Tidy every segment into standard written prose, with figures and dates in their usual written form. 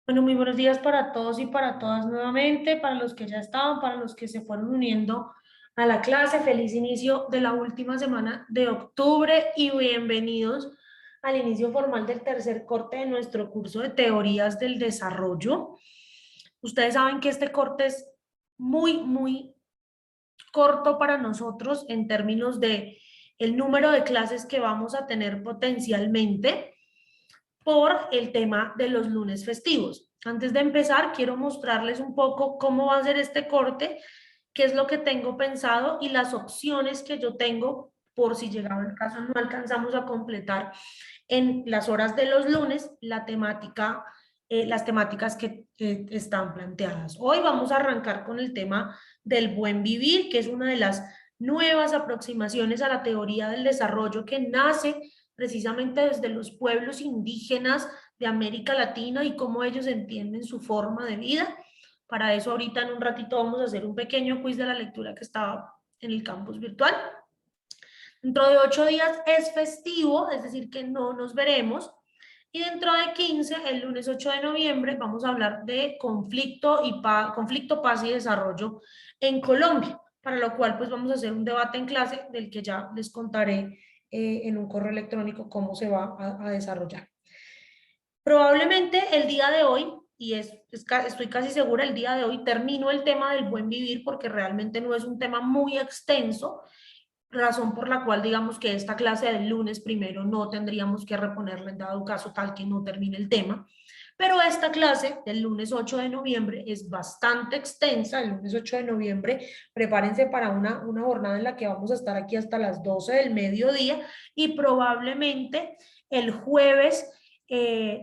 Bueno, muy buenos días para todos y para todas nuevamente, para los que ya estaban, para los que se fueron uniendo a la clase. Feliz inicio de la última semana de octubre y bienvenidos al inicio formal del tercer corte de nuestro curso de teorías del desarrollo. Ustedes saben que este corte es muy corto para nosotros en términos de el número de clases que vamos a tener potencialmente por el tema de los lunes festivos. Antes de empezar, quiero mostrarles un poco cómo va a ser este corte, qué es lo que tengo pensado y las opciones que yo tengo por si llegado el caso no alcanzamos a completar en las horas de los lunes la temática, las temáticas que están planteadas. Hoy vamos a arrancar con el tema del buen vivir, que es una de las nuevas aproximaciones a la teoría del desarrollo que nace precisamente desde los pueblos indígenas de América Latina y cómo ellos entienden su forma de vida. Para eso ahorita en un ratito vamos a hacer un pequeño quiz de la lectura que estaba en el campus virtual. Dentro de 8 días es festivo, es decir, que no nos veremos. Y dentro de 15, el lunes 8 de noviembre, vamos a hablar de conflicto, paz y desarrollo en Colombia, para lo cual pues vamos a hacer un debate en clase del que ya les contaré en un correo electrónico cómo se va a desarrollar. Probablemente el día de hoy, y estoy casi segura, el día de hoy termino el tema del buen vivir porque realmente no es un tema muy extenso, razón por la cual digamos que esta clase del lunes primero no tendríamos que reponerla en dado caso tal que no termine el tema. Pero esta clase del lunes 8 de noviembre es bastante extensa. El lunes 8 de noviembre, prepárense para una jornada en la que vamos a estar aquí hasta las 12 del mediodía y probablemente el jueves,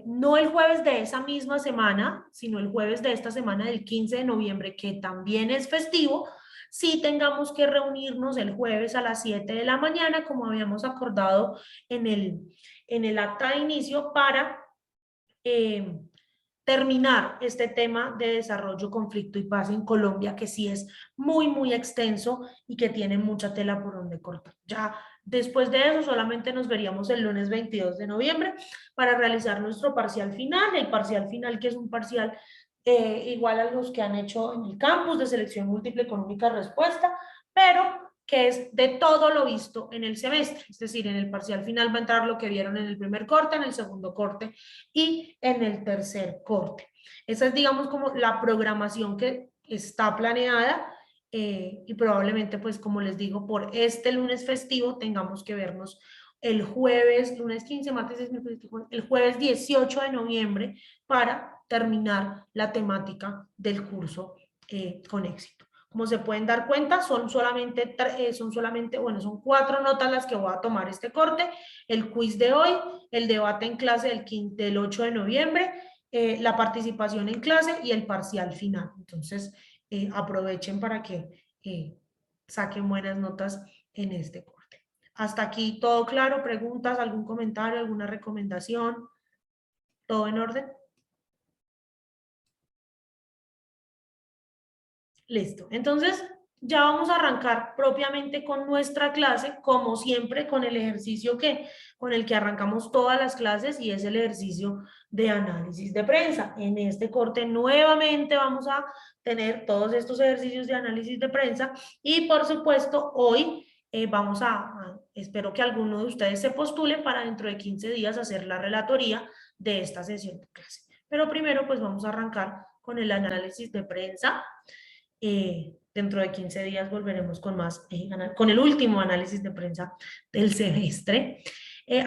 no el jueves de esa misma semana, sino el jueves de esta semana del 15 de noviembre, que también es festivo, sí tengamos que reunirnos el jueves a las 7 de la mañana, como habíamos acordado en el acta de inicio, para eh, terminar este tema de desarrollo, conflicto y paz en Colombia, que sí es muy extenso y que tiene mucha tela por donde cortar. Ya después de eso solamente nos veríamos el lunes 22 de noviembre para realizar nuestro parcial final, el parcial final que es un parcial igual a los que han hecho en el campus de selección múltiple con única respuesta, pero que es de todo lo visto en el semestre, es decir, en el parcial final va a entrar lo que vieron en el primer corte, en el segundo corte y en el tercer corte. Esa es, digamos, como la programación que está planeada y probablemente, pues, como les digo, por este lunes festivo tengamos que vernos el jueves, lunes 15, martes 6, el jueves 18 de noviembre para terminar la temática del curso con éxito. Como se pueden dar cuenta, bueno, son 4 notas las que voy a tomar este corte, el quiz de hoy, el debate en clase del 8 de noviembre, la participación en clase y el parcial final. Entonces, aprovechen para que saquen buenas notas en este corte. Hasta aquí todo claro, preguntas, algún comentario, alguna recomendación, todo en orden. Listo. Entonces, ya vamos a arrancar propiamente con nuestra clase, como siempre, con el ejercicio con el que arrancamos todas las clases y es el ejercicio de análisis de prensa. En este corte nuevamente vamos a tener todos estos ejercicios de análisis de prensa y por supuesto hoy espero que alguno de ustedes se postule para dentro de 15 días hacer la relatoría de esta sesión de clase. Pero primero pues vamos a arrancar con el análisis de prensa. Dentro de 15 días volveremos con el último análisis de prensa del semestre.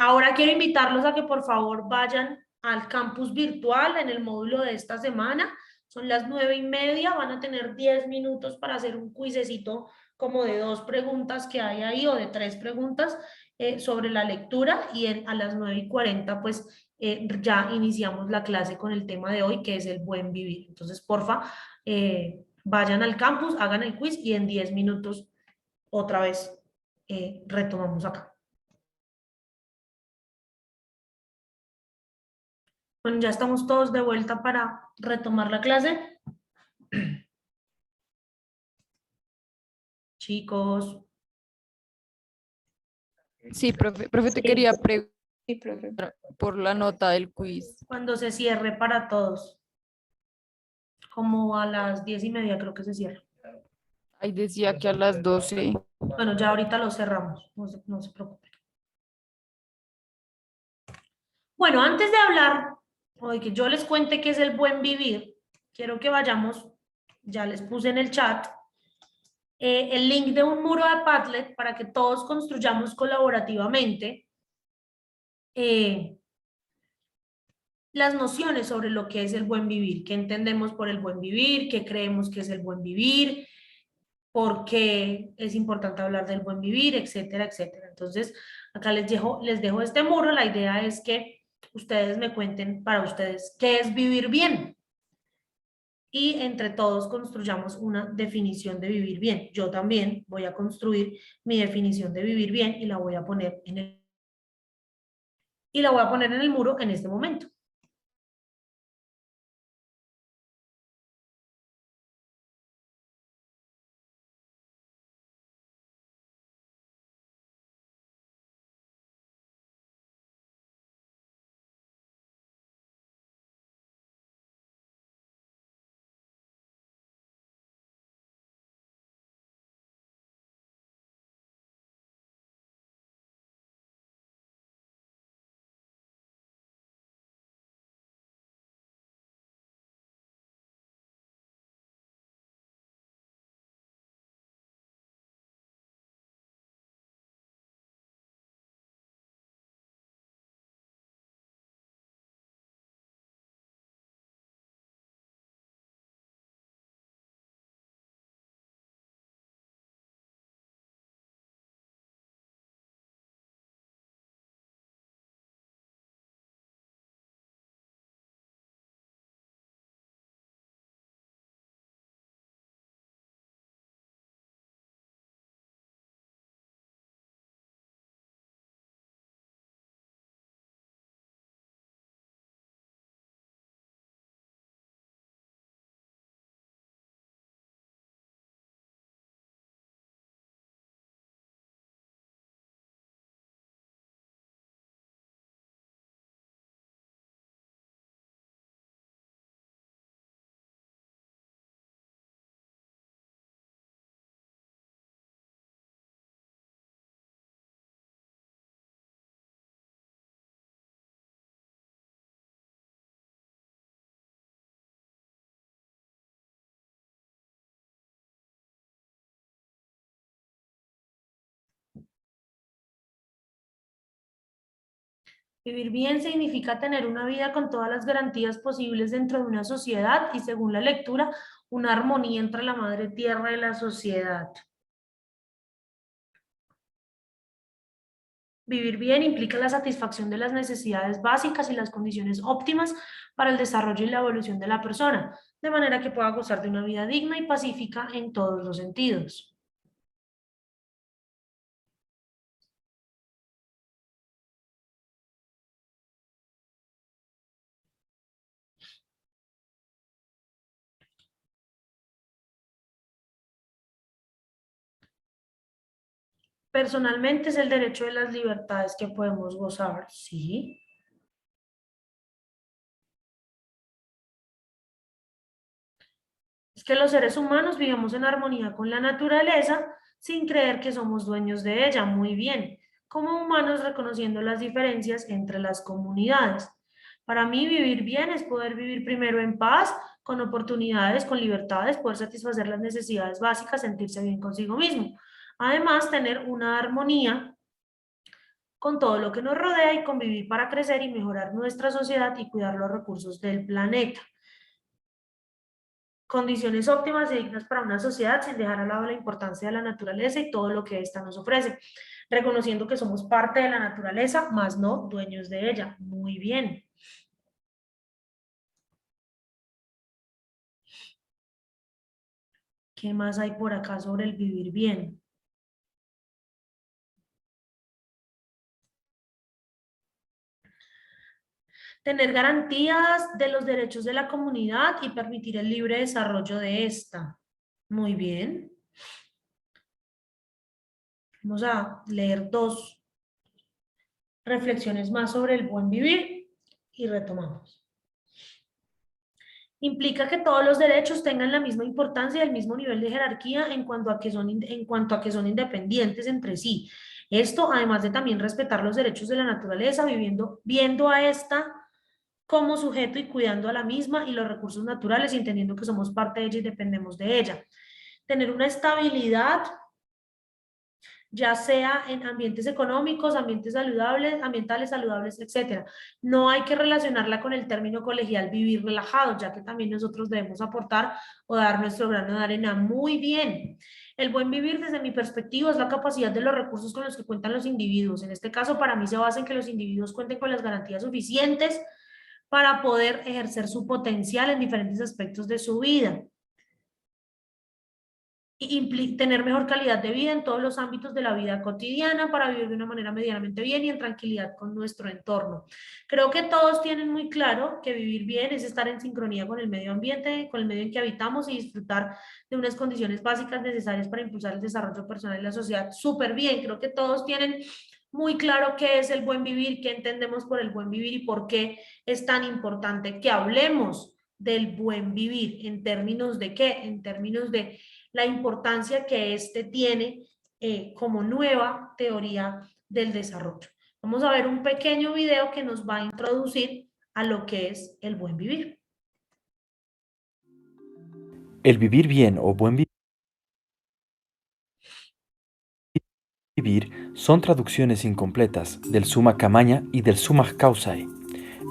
Ahora quiero invitarlos a que por favor vayan al campus virtual en el módulo de esta semana. Son las 9:30, van a tener 10 minutos para hacer un cuisecito como de 2 preguntas que hay ahí o de 3 preguntas sobre la lectura y a las 9:40 pues ya iniciamos la clase con el tema de hoy que es el buen vivir. Entonces, porfa, vayan al campus, hagan el quiz y en 10 minutos otra vez retomamos acá. Bueno, ya estamos todos de vuelta para retomar la clase. Chicos. Sí, profe, te Sí, quería preguntar Sí, profe. por la nota del quiz. cuando se cierre para todos. como a las 10:30 creo que se cierra. Ahí decía que a las 12. Bueno, ya ahorita lo cerramos, no se preocupen. Bueno, antes de hablar o de que yo les cuente qué es el buen vivir, quiero que vayamos, ya les puse en el chat, el link de un muro de Padlet para que todos construyamos colaborativamente las nociones sobre lo que es el buen vivir, qué entendemos por el buen vivir, qué creemos que es el buen vivir, por qué es importante hablar del buen vivir, etcétera, etcétera. Entonces, acá les dejo este muro. La idea es que ustedes me cuenten para ustedes qué es vivir bien. Y entre todos construyamos una definición de vivir bien. Yo también voy a construir mi definición de vivir bien y la voy a poner en el muro en este momento. Vivir bien significa tener una vida con todas las garantías posibles dentro de una sociedad y, según la lectura, una armonía entre la madre tierra y la sociedad. Vivir bien implica la satisfacción de las necesidades básicas y las condiciones óptimas para el desarrollo y la evolución de la persona, de manera que pueda gozar de una vida digna y pacífica en todos los sentidos. Personalmente es el derecho de las libertades que podemos gozar, ¿sí? Es que los seres humanos vivimos en armonía con la naturaleza sin creer que somos dueños de ella. Muy bien. Como humanos reconociendo las diferencias entre las comunidades. Para mí vivir bien es poder vivir primero en paz, con oportunidades, con libertades, poder satisfacer las necesidades básicas, sentirse bien consigo mismo. Además, tener una armonía con todo lo que nos rodea y convivir para crecer y mejorar nuestra sociedad y cuidar los recursos del planeta. Condiciones óptimas y dignas para una sociedad sin dejar al lado la importancia de la naturaleza y todo lo que ésta nos ofrece, reconociendo que somos parte de la naturaleza, más no dueños de ella. Muy bien. ¿Qué más hay por acá sobre el vivir bien? Tener garantías de los derechos de la comunidad y permitir el libre desarrollo de esta. Muy bien. Vamos a leer dos reflexiones más sobre el buen vivir y retomamos. implica que todos los derechos tengan la misma importancia y el mismo nivel de jerarquía en cuanto a que son independientes entre sí. Esto, además de también respetar los derechos de la naturaleza, viendo a esta como sujeto y cuidando a la misma y los recursos naturales, y entendiendo que somos parte de ella y dependemos de ella. Tener una estabilidad, ya sea en ambientes económicos, ambientes saludables, ambientales saludables, etcétera. No hay que relacionarla con el término colegial vivir relajado, ya que también nosotros debemos aportar o dar nuestro grano de arena. Muy bien. El buen vivir, desde mi perspectiva, es la capacidad de los recursos con los que cuentan los individuos. En este caso, para mí se basa en que los individuos cuenten con las garantías suficientes para poder ejercer su potencial en diferentes aspectos de su vida y tener mejor calidad de vida en todos los ámbitos de la vida cotidiana para vivir de una manera medianamente bien y en tranquilidad con nuestro entorno. Creo que todos tienen muy claro que vivir bien es estar en sincronía con el medio ambiente, con el medio en que habitamos y disfrutar de unas condiciones básicas necesarias para impulsar el desarrollo personal y la sociedad. Súper bien, creo que todos tienen muy claro qué es el buen vivir, qué entendemos por el buen vivir y por qué es tan importante que hablemos del buen vivir. ¿En términos de qué? En términos de la importancia que este tiene como nueva teoría del desarrollo. Vamos a ver un pequeño video que nos va a introducir a lo que es el buen vivir. El vivir bien o buen vivir son traducciones incompletas del summa camaña y del summa causae.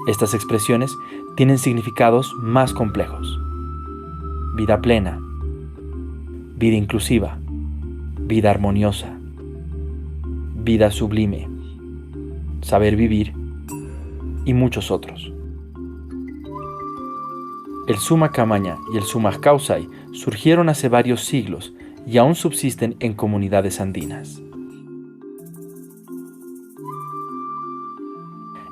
Estas expresiones tienen significados más complejos. Vida plena, vida inclusiva, vida armoniosa, vida sublime, saber vivir y muchos otros. El summa camaña y el summa causae surgieron hace varios siglos y aún subsisten en comunidades andinas.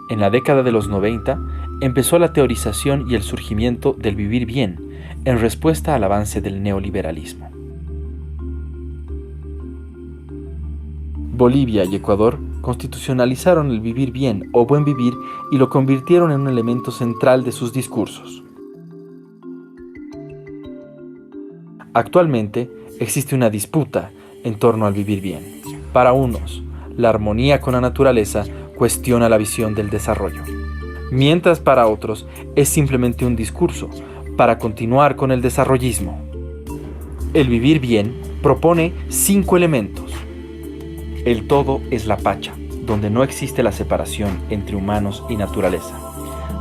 En la década de los 90 empezó la teorización y el surgimiento del vivir bien en respuesta al avance del neoliberalismo. Bolivia y Ecuador constitucionalizaron el vivir bien o buen vivir y lo convirtieron en un elemento central de sus discursos. Actualmente existe una disputa en torno al vivir bien. Para unos, la armonía con la naturaleza cuestiona la visión del desarrollo, mientras para otros es simplemente un discurso para continuar con el desarrollismo. El vivir bien propone 5 elementos. El todo es la pacha, donde no existe la separación entre humanos y naturaleza,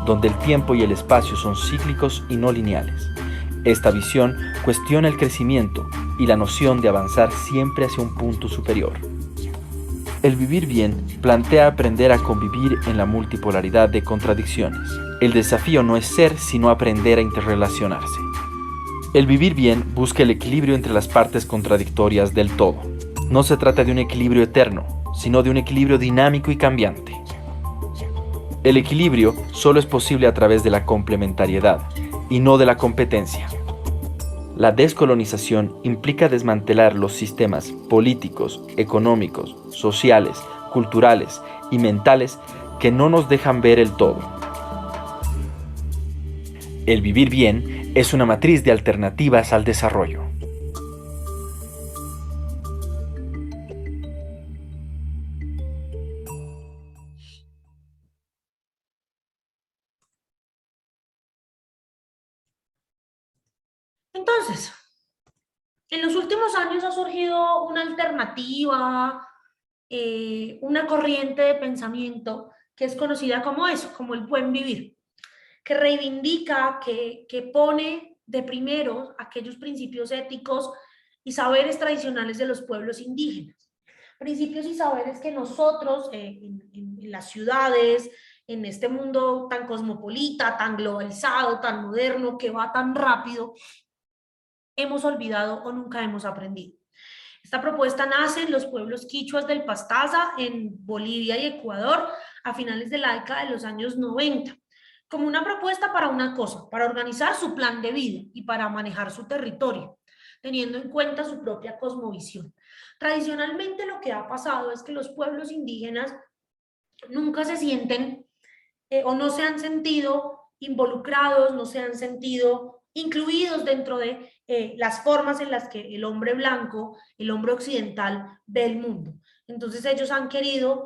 donde el tiempo y el espacio son cíclicos y no lineales. Esta visión cuestiona el crecimiento y la noción de avanzar siempre hacia un punto superior. El vivir bien plantea aprender a convivir en la multipolaridad de contradicciones. El desafío no es ser, sino aprender a interrelacionarse. El vivir bien busca el equilibrio entre las partes contradictorias del todo. No se trata de un equilibrio eterno, sino de un equilibrio dinámico y cambiante. El equilibrio solo es posible a través de la complementariedad y no de la competencia. La descolonización implica desmantelar los sistemas políticos, económicos, sociales, culturales y mentales que no nos dejan ver el todo. El vivir bien es una matriz de alternativas al desarrollo. Entonces, en los últimos años ha surgido una alternativa, una corriente de pensamiento que es conocida como eso, como el buen vivir, que reivindica, que pone de primero aquellos principios éticos y saberes tradicionales de los pueblos indígenas. Principios y saberes que nosotros en las ciudades, en este mundo tan cosmopolita, tan globalizado, tan moderno, que va tan rápido, hemos olvidado o nunca hemos aprendido. Esta propuesta nace en los pueblos quichuas del Pastaza, en Bolivia y Ecuador, a finales de la década de los años 90, como una propuesta para una cosa, para organizar su plan de vida y para manejar su territorio, teniendo en cuenta su propia cosmovisión. Tradicionalmente lo que ha pasado es que los pueblos indígenas nunca se sienten o no se han sentido involucrados, no se han sentido incluidos dentro de las formas en las que el hombre blanco, el hombre occidental ve el mundo. Entonces ellos han querido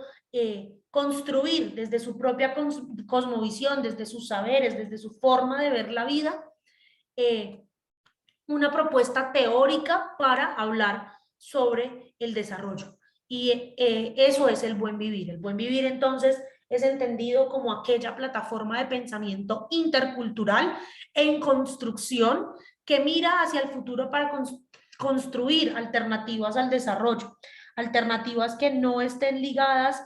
construir desde su propia cosmovisión, desde sus saberes, desde su forma de ver la vida, una propuesta teórica para hablar sobre el desarrollo. Y eso es el buen vivir. El buen vivir, entonces, es entendido como aquella plataforma de pensamiento intercultural en construcción que mira hacia el futuro para construir alternativas al desarrollo, alternativas que no estén ligadas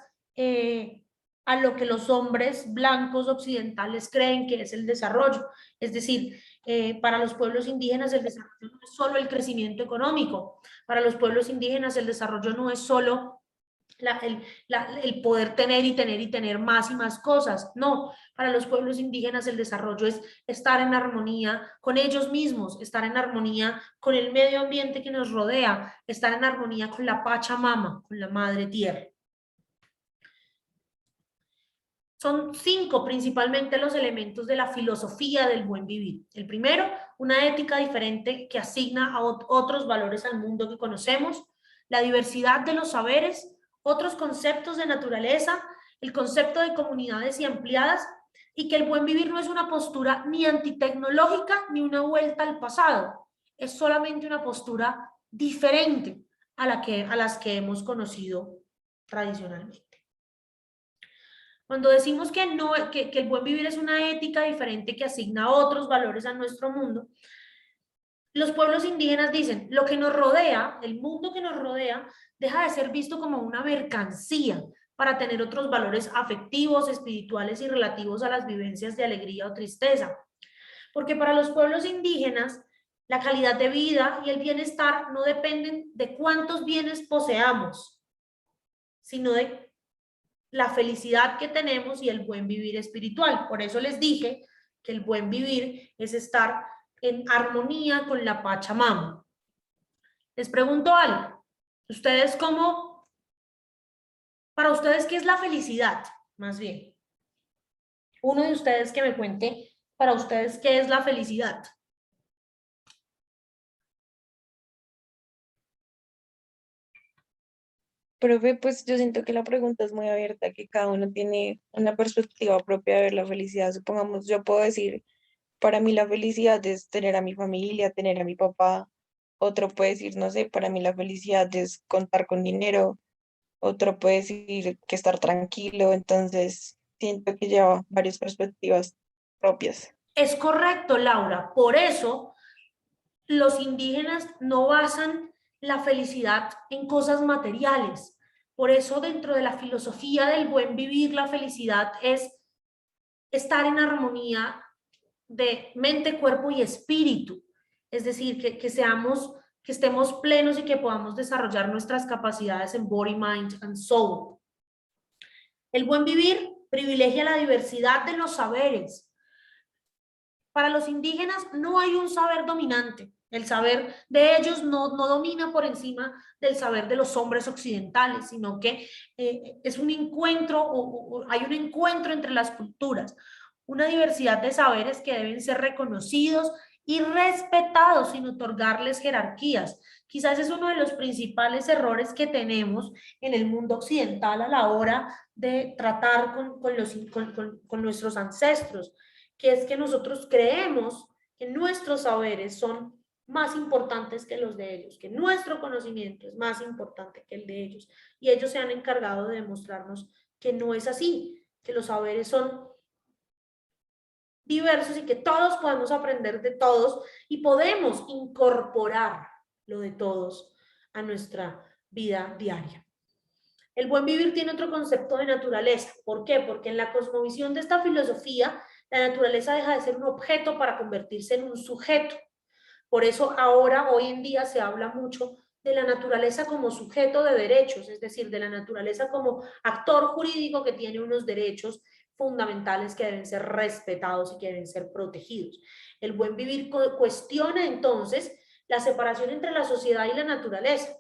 a lo que los hombres blancos occidentales creen que es el desarrollo. Es decir, para los pueblos indígenas el desarrollo no es solo el crecimiento económico, para los pueblos indígenas el desarrollo no es solo el poder tener y tener y tener más y más cosas. No, para los pueblos indígenas el desarrollo es estar en armonía con ellos mismos, estar en armonía con el medio ambiente que nos rodea, estar en armonía con la Pachamama, con la Madre Tierra. Son 5 principalmente los elementos de la filosofía del buen vivir. El primero, una ética diferente que asigna a otros valores al mundo que conocemos, la diversidad de los saberes, otros conceptos de naturaleza, el concepto de comunidades y ampliadas, y que el buen vivir no es una postura ni antitecnológica ni una vuelta al pasado, es solamente una postura diferente a las que hemos conocido tradicionalmente. Cuando decimos que el buen vivir es una ética diferente que asigna otros valores a nuestro mundo, los pueblos indígenas dicen, lo que nos rodea, el mundo que nos rodea, deja de ser visto como una mercancía para tener otros valores afectivos, espirituales y relativos a las vivencias de alegría o tristeza. Porque para los pueblos indígenas, la calidad de vida y el bienestar no dependen de cuántos bienes poseamos, sino de la felicidad que tenemos y el buen vivir espiritual. Por eso les dije que el buen vivir es estar en armonía con la Pachamama. Les pregunto algo. ¿Ustedes cómo? Para ustedes, ¿qué es la felicidad? Más bien. Uno de ustedes que me cuente para ustedes qué es la felicidad. Profe, pues yo siento que la pregunta es muy abierta, que cada uno tiene una perspectiva propia de ver la felicidad. Supongamos, yo puedo decir, para mí la felicidad es tener a mi familia, tener a mi papá. Otro puede decir, no sé, para mí la felicidad es contar con dinero. Otro puede decir que estar tranquilo. Entonces, siento que lleva varias perspectivas propias. Es correcto, Laura. Por eso los indígenas no basan la felicidad en cosas materiales. Por eso dentro de la filosofía del buen vivir, la felicidad es estar en armonía de mente, cuerpo y espíritu. Es decir, que estemos plenos y que podamos desarrollar nuestras capacidades en body, mind and soul. El buen vivir privilegia la diversidad de los saberes. Para los indígenas no hay un saber dominante. El saber de ellos no domina por encima del saber de los hombres occidentales, sino que es un encuentro o hay un encuentro entre las culturas, una diversidad de saberes que deben ser reconocidos y respetados sin otorgarles jerarquías. Quizás es uno de los principales errores que tenemos en el mundo occidental a la hora de tratar con nuestros ancestros, que es que nosotros creemos que nuestros saberes son más importantes que los de ellos, que nuestro conocimiento es más importante que el de ellos. Y ellos se han encargado de demostrarnos que no es así, que los saberes son diversos y que todos podemos aprender de todos y podemos incorporar lo de todos a nuestra vida diaria. El buen vivir tiene otro concepto de naturaleza. ¿Por qué? Porque en la cosmovisión de esta filosofía, la naturaleza deja de ser un objeto para convertirse en un sujeto. Por eso ahora, hoy en día, se habla mucho de la naturaleza como sujeto de derechos, es decir, de la naturaleza como actor jurídico que tiene unos derechos fundamentales que deben ser respetados y que deben ser protegidos. El buen vivir cuestiona entonces la separación entre la sociedad y la naturaleza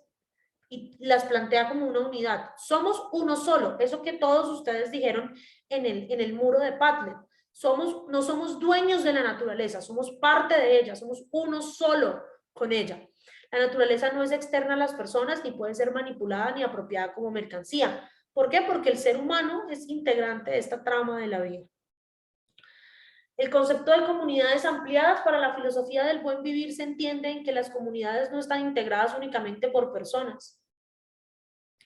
y las plantea como una unidad. Somos uno solo, eso que todos ustedes dijeron en el muro de Padlet. No somos dueños de la naturaleza, somos parte de ella, somos uno solo con ella. La naturaleza no es externa a las personas, ni puede ser manipulada ni apropiada como mercancía. ¿Por qué? Porque el ser humano es integrante de esta trama de la vida. El concepto de comunidades ampliadas para la filosofía del buen vivir se entiende en que las comunidades no están integradas únicamente por personas,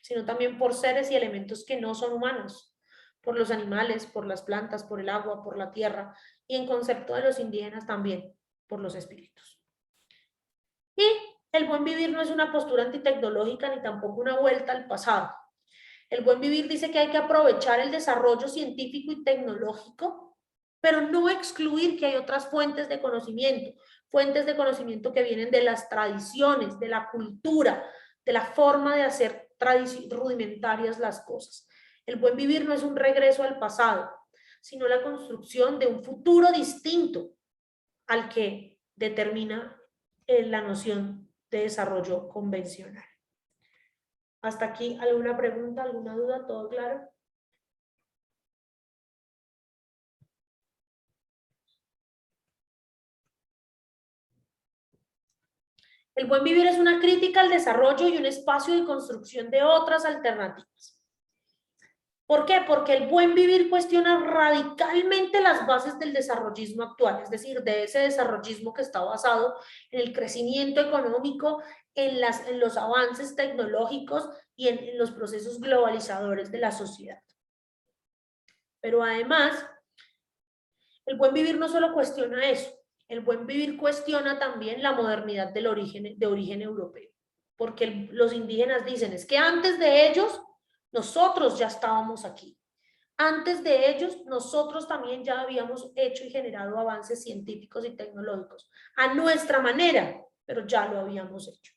sino también por seres y elementos que no son humanos, por los animales, por las plantas, por el agua, por la tierra, y en concepto de los indígenas también, por los espíritus. Y el buen vivir no es una postura antitecnológica ni tampoco una vuelta al pasado. El buen vivir dice que hay que aprovechar el desarrollo científico y tecnológico, pero no excluir que hay otras fuentes de conocimiento que vienen de las tradiciones, de la cultura, de la forma de hacer rudimentarias las cosas. El buen vivir no es un regreso al pasado, sino la construcción de un futuro distinto al que determina la noción de desarrollo convencional. ¿Hasta aquí alguna pregunta, alguna duda? ¿Todo claro? El buen vivir es una crítica al desarrollo y un espacio de construcción de otras alternativas. ¿Por qué? Porque el buen vivir cuestiona radicalmente las bases del desarrollismo actual, es decir, de ese desarrollismo que está basado en el crecimiento económico, en los avances tecnológicos y en los procesos globalizadores de la sociedad. Pero además, el buen vivir no solo cuestiona eso, el buen vivir cuestiona también la modernidad de origen europeo, porque los indígenas dicen, es que antes de ellos, nosotros ya estábamos aquí. Antes de ellos, nosotros también ya habíamos hecho y generado avances científicos y tecnológicos, a nuestra manera, pero ya lo habíamos hecho.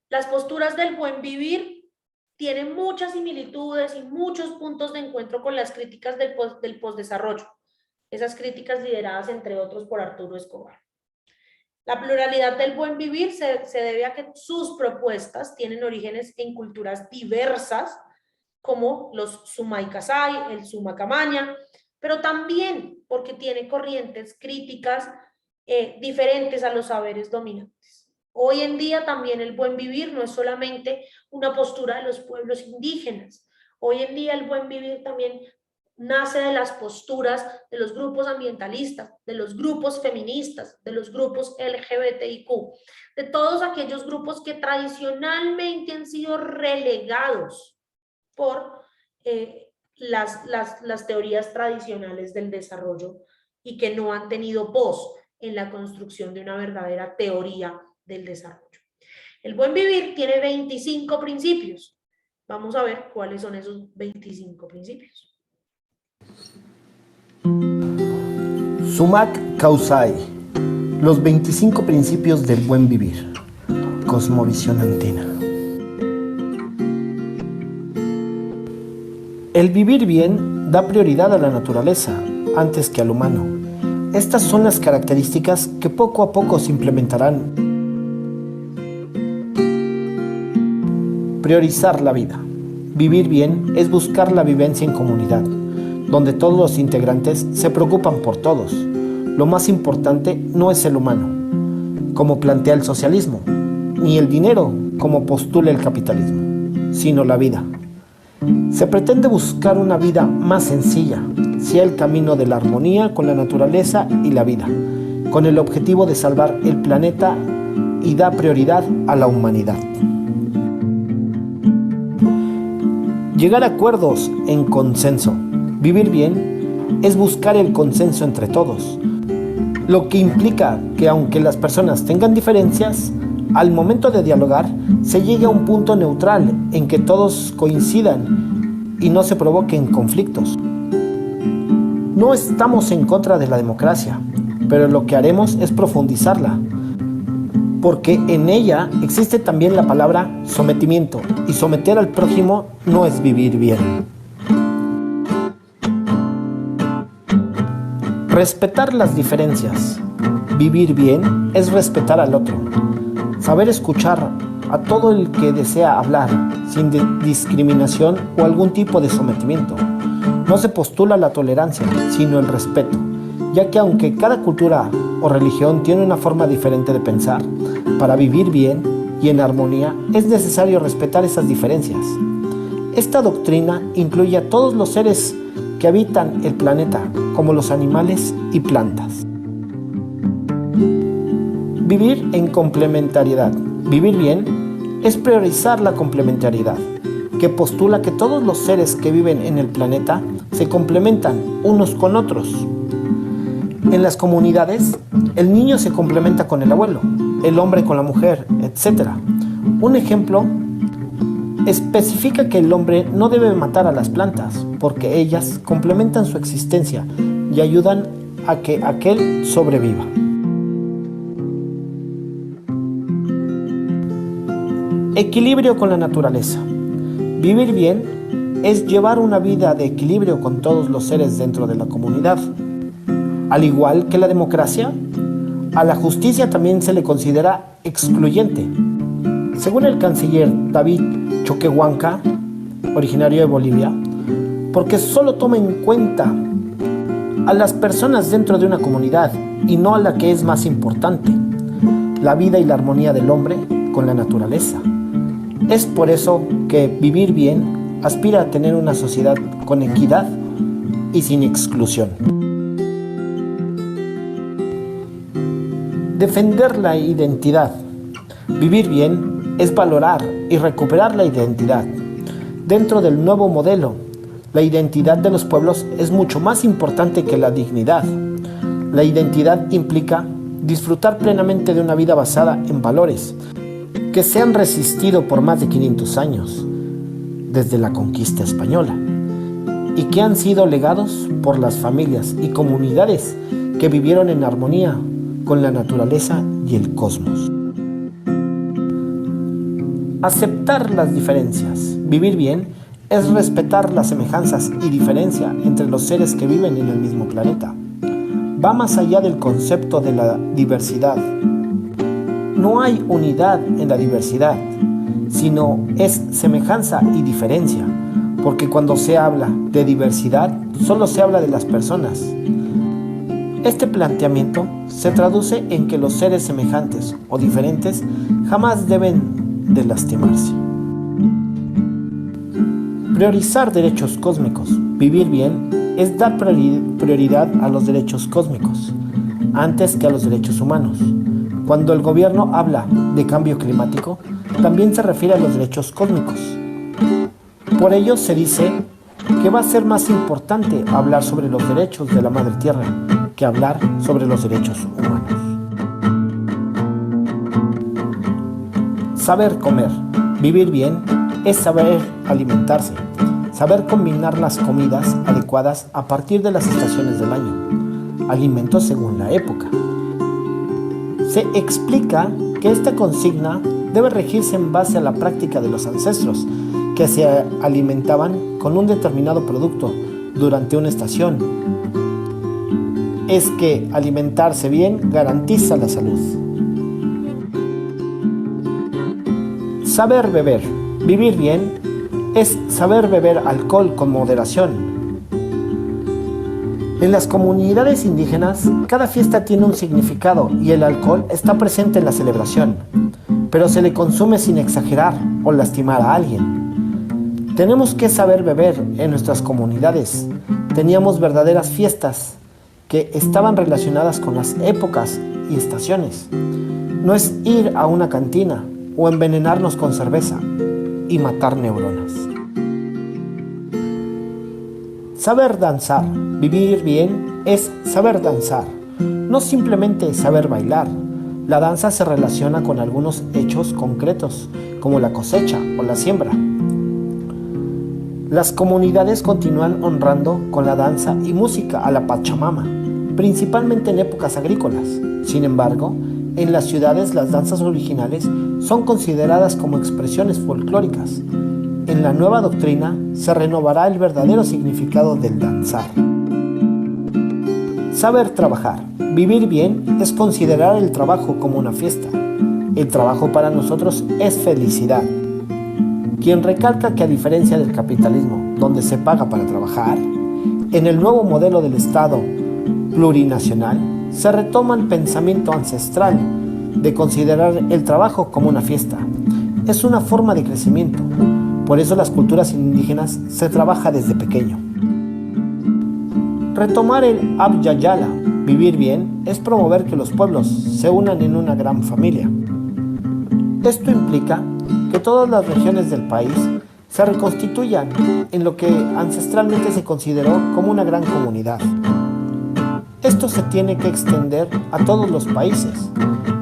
Las posturas del buen vivir tienen muchas similitudes y muchos puntos de encuentro con las críticas del postdesarrollo. Esas críticas lideradas, entre otros, por Arturo Escobar. La pluralidad del buen vivir se debe a que sus propuestas tienen orígenes en culturas diversas, como los Sumay Kasai, el Sumacamaña, pero también porque tiene corrientes críticas diferentes a los saberes dominantes. Hoy en día también el buen vivir no es solamente una postura de los pueblos indígenas. Hoy en día el buen vivir también nace de las posturas de los grupos ambientalistas, de los grupos feministas, de los grupos LGBTIQ, de todos aquellos grupos que tradicionalmente han sido relegados por las teorías tradicionales del desarrollo y que no han tenido voz en la construcción de una verdadera teoría del desarrollo. El buen vivir tiene 25 principios. Vamos a ver cuáles son esos 25 principios. Sumac Causai, los 25 principios del buen vivir. Cosmovisión Andina. El vivir bien da prioridad a la naturaleza antes que al humano. Estas son las características que poco a poco se implementarán. Priorizar la vida. Vivir bien es buscar la vivencia en comunidad, donde todos los integrantes se preocupan por todos. Lo más importante no es el humano, como plantea el socialismo, ni el dinero, como postula el capitalismo, sino la vida. Se pretende buscar una vida más sencilla, sea el camino de la armonía con la naturaleza y la vida, con el objetivo de salvar el planeta y da prioridad a la humanidad. Llegar a acuerdos en consenso. Vivir bien es buscar el consenso entre todos, lo que implica que aunque las personas tengan diferencias, al momento de dialogar se llegue a un punto neutral en que todos coincidan y no se provoquen conflictos. No estamos en contra de la democracia, pero lo que haremos es profundizarla, porque en ella existe también la palabra sometimiento, y someter al prójimo no es vivir bien. Respetar las diferencias. Vivir bien es respetar al otro. Saber escuchar a todo el que desea hablar, sin discriminación o algún tipo de sometimiento. No se postula la tolerancia, sino el respeto, ya que aunque cada cultura o religión tiene una forma diferente de pensar, para vivir bien y en armonía es necesario respetar esas diferencias. Esta doctrina incluye a todos los seres que habitan el planeta, como los animales y plantas. Vivir en complementariedad. Vivir bien es priorizar la complementariedad, que postula que todos los seres que viven en el planeta se complementan unos con otros. En las comunidades, el niño se complementa con el abuelo, el hombre con la mujer, etc. Un ejemplo especifica que el hombre no debe matar a las plantas, porque ellas complementan su existencia y ayudan a que aquel sobreviva. Equilibrio con la naturaleza. Vivir bien es llevar una vida de equilibrio con todos los seres dentro de la comunidad. Al igual que la democracia, a la justicia también se le considera excluyente. Según el canciller David Choquehuanca, originario de Bolivia, porque solo toma en cuenta a las personas dentro de una comunidad y no a la que es más importante, la vida y la armonía del hombre con la naturaleza. Es por eso que vivir bien aspira a tener una sociedad con equidad y sin exclusión. Defender la identidad. Vivir bien es valorar y recuperar la identidad. Dentro del nuevo modelo, la identidad de los pueblos es mucho más importante que la dignidad. La identidad implica disfrutar plenamente de una vida basada en valores que se han resistido por más de 500 años, desde la conquista española, y que han sido legados por las familias y comunidades que vivieron en armonía con la naturaleza y el cosmos. Aceptar las diferencias. Vivir bien es respetar las semejanzas y diferencia entre los seres que viven en el mismo planeta. Va más allá del concepto de la diversidad. No hay unidad en la diversidad, sino es semejanza y diferencia, porque cuando se habla de diversidad, solo se habla de las personas. Este planteamiento se traduce en que los seres semejantes o diferentes jamás deben de lastimarse. Priorizar derechos cósmicos. Vivir bien es dar prioridad a los derechos cósmicos antes que a los derechos humanos. Cuando el gobierno habla de cambio climático, también se refiere a los derechos cósmicos. Por ello se dice que va a ser más importante hablar sobre los derechos de la Madre Tierra que hablar sobre los derechos humanos. Saber comer. Vivir bien es saber alimentarse, saber combinar las comidas adecuadas a partir de las estaciones del año, alimentos según la época. Se explica que esta consigna debe regirse en base a la práctica de los ancestros, que se alimentaban con un determinado producto durante una estación. Es que alimentarse bien garantiza la salud. Saber beber. Vivir bien es saber beber alcohol con moderación. En las comunidades indígenas, cada fiesta tiene un significado y el alcohol está presente en la celebración, pero se le consume sin exagerar o lastimar a alguien. Tenemos que saber beber en nuestras comunidades. Teníamos verdaderas fiestas que estaban relacionadas con las épocas y estaciones. No es ir a una cantina o envenenarnos con cerveza y matar neuronas. Saber danzar. Vivir bien es saber danzar, no simplemente saber bailar. La danza se relaciona con algunos hechos concretos, como la cosecha o la siembra. Las comunidades continúan honrando con la danza y música a la Pachamama, principalmente en épocas agrícolas. Sin embargo, en las ciudades las danzas originales son consideradas como expresiones folclóricas. En la nueva doctrina se renovará el verdadero significado del danzar. Saber trabajar. Vivir bien es considerar el trabajo como una fiesta. El trabajo para nosotros es felicidad. Quien recalca que a diferencia del capitalismo, donde se paga para trabajar, En el nuevo modelo del Estado plurinacional se retoma el pensamiento ancestral de considerar el trabajo como una fiesta. Es una forma de crecimiento. Por eso las culturas indígenas se trabaja desde pequeño. Retomar el Abyayala, vivir bien, es promover que los pueblos se unan en una gran familia. Esto implica que todas las regiones del país se reconstituyan en lo que ancestralmente se consideró como una gran comunidad. Esto se tiene que extender a todos los países.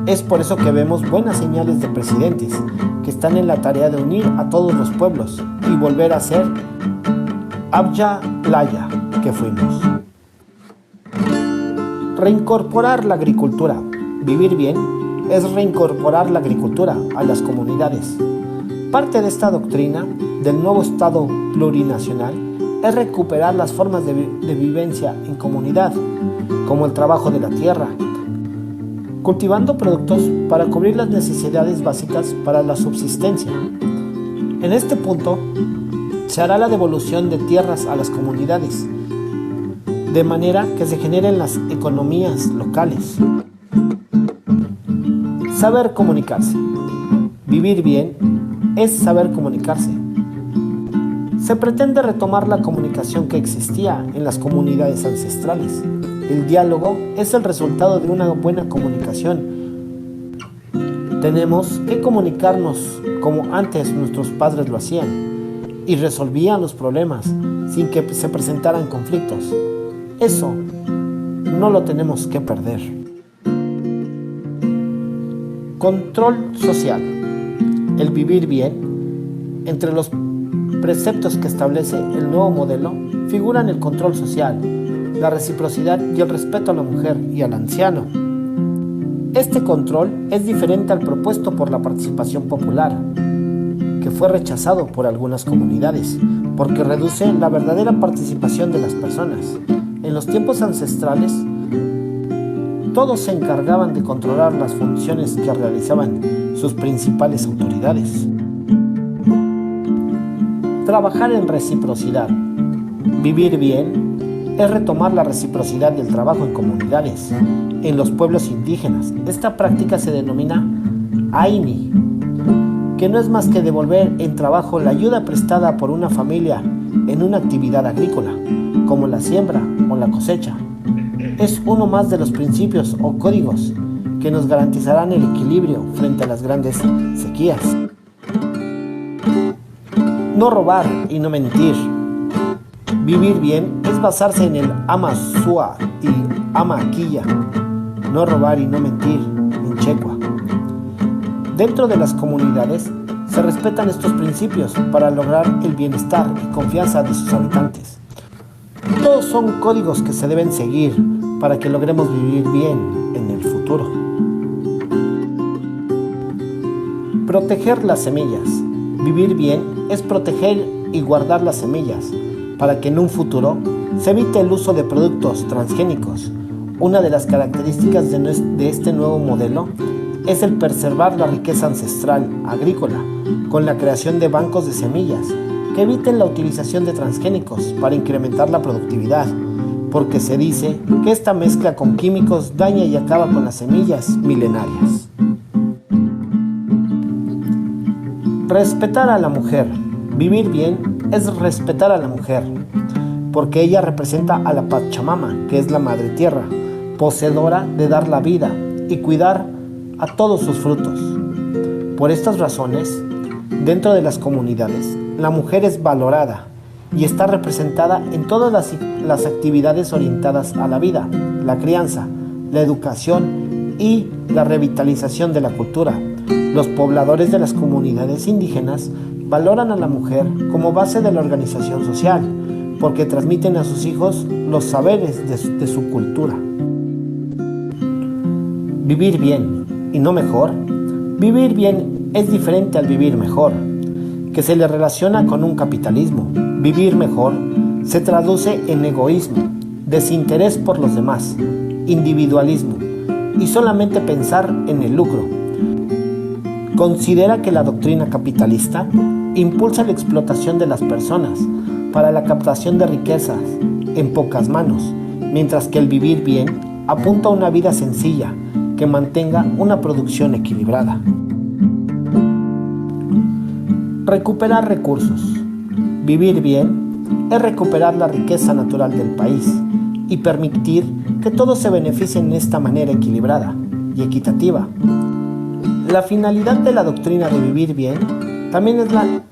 Es por eso que vemos buenas señales de presidentes que están en la tarea de unir a todos los pueblos y volver a ser Abyalaya que fuimos. Reincorporar la agricultura. Vivir bien es reincorporar la agricultura a las comunidades. Parte de esta doctrina del nuevo Estado plurinacional es recuperar las formas de vivencia en comunidad, como el trabajo de la tierra, cultivando productos para cubrir las necesidades básicas para la subsistencia. En este punto, se hará la devolución de tierras a las comunidades, de manera que se generen las economías locales. Saber comunicarse. Vivir bien es saber comunicarse. Se pretende retomar la comunicación que existía en las comunidades ancestrales. El diálogo es el resultado de una buena comunicación. Tenemos que comunicarnos como antes nuestros padres lo hacían y resolvían los problemas sin que se presentaran conflictos. Eso no lo tenemos que perder. Control social. El vivir bien. Entre los preceptos que establece el nuevo modelo figuran el control social, la reciprocidad y el respeto a la mujer y al anciano. Este control es diferente al propuesto por la participación popular, que fue rechazado por algunas comunidades, porque reduce la verdadera participación de las personas. En los tiempos ancestrales, todos se encargaban de controlar las funciones que realizaban sus principales autoridades. Trabajar en reciprocidad. Vivir bien es retomar la reciprocidad del trabajo en comunidades. En los pueblos indígenas, esta práctica se denomina Aini, que no es más que devolver en trabajo la ayuda prestada por una familia en una actividad agrícola, como la siembra o la cosecha. Es uno más de los principios o códigos que nos garantizarán el equilibrio frente a las grandes sequías. No robar y no mentir. Vivir bien es basarse en el ama sua y ama quilla. No robar y no mentir en checua. Dentro de las comunidades se respetan estos principios para lograr el bienestar y confianza de sus habitantes. Todos son códigos que se deben seguir para que logremos vivir bien en el futuro. Proteger las semillas. Vivir bien es proteger y guardar las semillas para que en un futuro se evite el uso de productos transgénicos. Una de las características de este nuevo modelo es el preservar la riqueza ancestral agrícola con la creación de bancos de semillas que eviten la utilización de transgénicos para incrementar la productividad, porque se dice que esta mezcla con químicos daña y acaba con las semillas milenarias. Respetar a la mujer. Vivir bien es respetar a la mujer, porque ella representa a la Pachamama, que es la Madre Tierra, poseedora de dar la vida y cuidar a todos sus frutos. Por estas razones, dentro de las comunidades, la mujer es valorada y está representada en todas las actividades orientadas a la vida, la crianza, la educación y la revitalización de la cultura. Los pobladores de las comunidades indígenas valoran a la mujer como base de la organización social, porque transmiten a sus hijos los saberes de su cultura. Vivir bien y no mejor. Vivir bien es diferente al vivir mejor, que se le relaciona con un capitalismo. Vivir mejor se traduce en egoísmo, desinterés por los demás, individualismo y solamente pensar en el lucro. Considera que la doctrina capitalista impulsa la explotación de las personas para la captación de riquezas en pocas manos, mientras que el vivir bien apunta a una vida sencilla que mantenga una producción equilibrada. Recuperar recursos. Vivir bien es recuperar la riqueza natural del país y permitir que todos se beneficien de esta manera equilibrada y equitativa. La finalidad de la doctrina de vivir bien también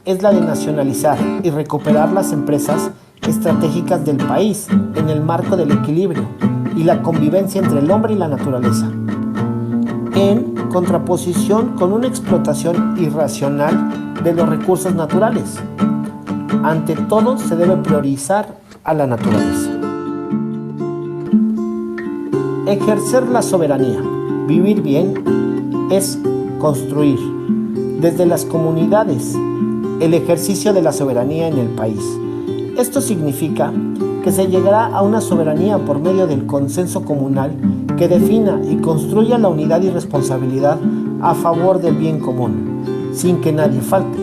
es la de nacionalizar y recuperar las empresas estratégicas del país en el marco del equilibrio y la convivencia entre el hombre y la naturaleza, en contraposición con una explotación irracional de los recursos naturales. Ante todo, se debe priorizar a la naturaleza. Ejercer la soberanía. Vivir bien es construir desde las comunidades el ejercicio de la soberanía en el país. Esto significa que se llegará a una soberanía por medio del consenso comunal que defina y construya la unidad y responsabilidad a favor del bien común, sin que nadie falte.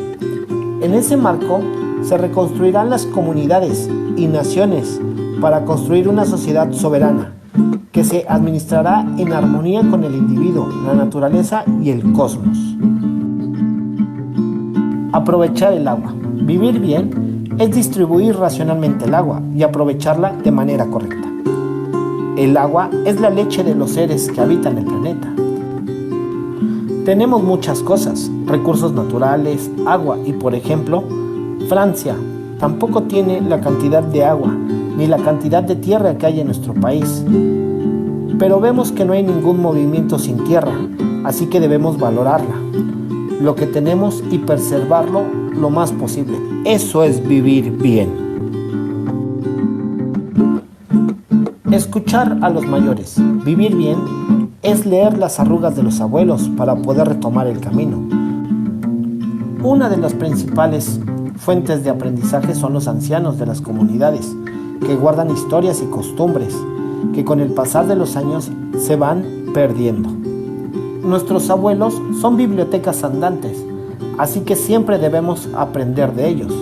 En ese marco se reconstruirán las comunidades y naciones para construir una sociedad soberana que se administrará en armonía con el individuo, la naturaleza y el cosmos. Aprovechar el agua. Vivir bien es distribuir racionalmente el agua y aprovecharla de manera correcta. El agua es la leche de los seres que habitan el planeta. Tenemos muchas cosas, recursos naturales, agua y, por ejemplo, Francia tampoco tiene la cantidad de agua ni la cantidad de tierra que hay en nuestro país. Pero vemos que no hay ningún movimiento sin tierra, así que debemos valorarla, lo que tenemos y preservarlo lo más posible. Eso es vivir bien. Escuchar a los mayores. Vivir bien es leer las arrugas de los abuelos para poder retomar el camino. Una de las principales fuentes de aprendizaje son los ancianos de las comunidades, que guardan historias y costumbres que con el pasar de los años se van perdiendo. Nuestros abuelos son bibliotecas andantes, así que siempre debemos aprender de ellos.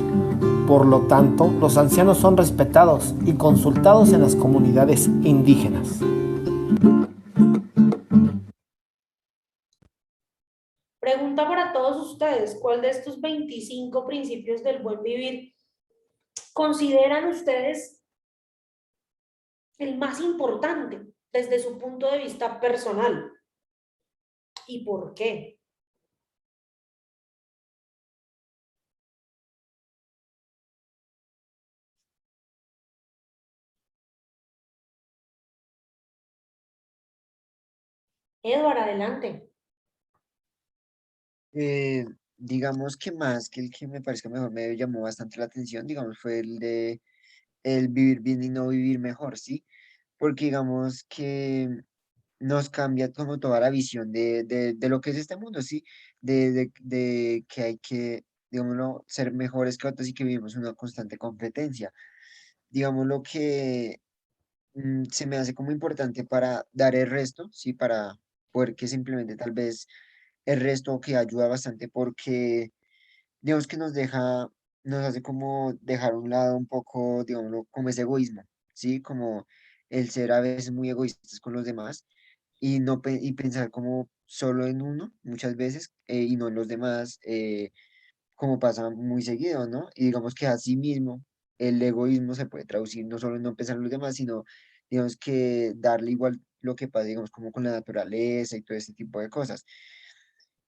Por lo tanto, los ancianos son respetados y consultados en las comunidades indígenas. Pregunta para todos ustedes, ¿cuál de estos 25 principios del buen vivir consideran ustedes el más importante desde su punto de vista personal? ¿Y por qué? Edward, adelante. Eh, digamos que más que el que me parezca mejor me llamó bastante la atención, digamos, fue el de el vivir bien y no vivir mejor, ¿sí? Porque digamos que nos cambia como toda la visión de lo que es este mundo, ¿sí? De que hay que, digámoslo, ser mejores que otros y que vivimos una constante competencia. Digamos lo que se me hace como importante para dar el resto, ¿sí? Para poder que simplemente tal vez el resto que ayuda bastante porque digamos que nos hace como dejar a un lado un poco, digámoslo, como ese egoísmo, ¿sí? Como el ser a veces muy egoístas con los demás y, no, y pensar como solo en uno muchas veces y no en los demás, como pasa muy seguido, ¿no? Y digamos que así mismo el egoísmo se puede traducir no solo en no pensar en los demás, sino, digamos que darle igual lo que pasa, digamos, como con la naturaleza y todo este tipo de cosas.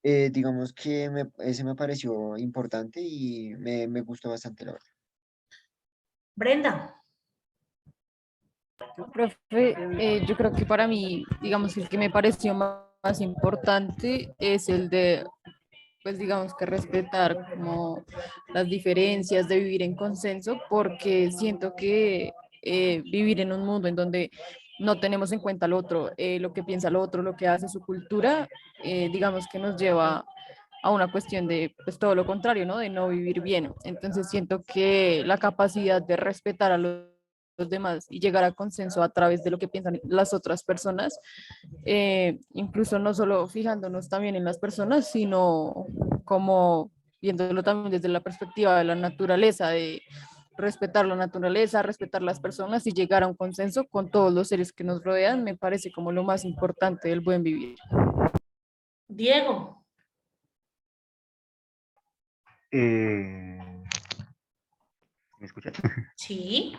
Digamos que ese me pareció importante y me gustó bastante, la verdad. Brenda. Profe, yo creo que para mí, digamos, el que me pareció más importante es el de, pues digamos que respetar como las diferencias, de vivir en consenso, porque siento que vivir en un mundo en donde no tenemos en cuenta al otro, lo que piensa el otro, lo que hace su cultura, digamos que nos lleva a una cuestión de, pues todo lo contrario, ¿no? De no vivir bien. Entonces siento que la capacidad de respetar a los demás y llegar a consenso a través de lo que piensan las otras personas, incluso no solo fijándonos también en las personas, sino como viéndolo también desde la perspectiva de la naturaleza, respetar la naturaleza, respetar las personas y llegar a un consenso con todos los seres que nos rodean, me parece como lo más importante del buen vivir. Diego, Eh, ¿Me escuchan? sí,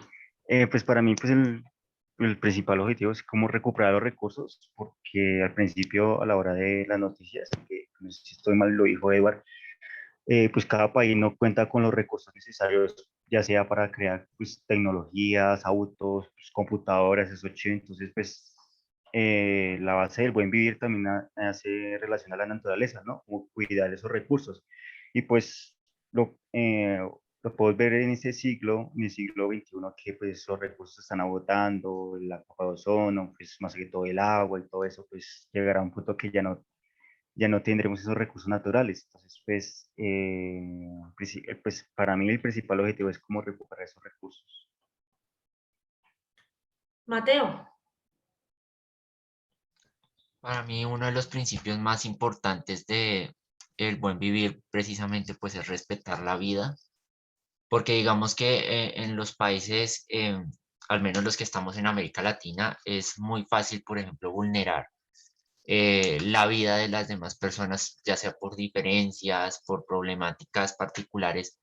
Pues para mí, pues el principal objetivo es cómo recuperar los recursos, porque al principio, a la hora de las noticias, que no sé si estoy mal, lo dijo Edward, pues cada país no cuenta con los recursos necesarios, ya sea para crear pues, tecnologías, autos, pues, computadoras, eso chido. Entonces, pues la base del buen vivir también hace relación a la naturaleza, ¿no? Como cuidar esos recursos. Y pues lo puedo ver en el siglo XXI, que pues esos recursos se están agotando, la capa de ozono, pues más que todo el agua y todo eso, pues llegará a un punto que ya no tendremos esos recursos naturales. Entonces, pues, pues para mí el principal objetivo es cómo recuperar esos recursos. Mateo, Para mí uno de los principios más importantes de el buen vivir precisamente pues es respetar la vida, porque digamos que en los países, al menos los que estamos en América Latina, es muy fácil, por ejemplo, vulnerar la vida de las demás personas, ya sea por diferencias, por problemáticas particulares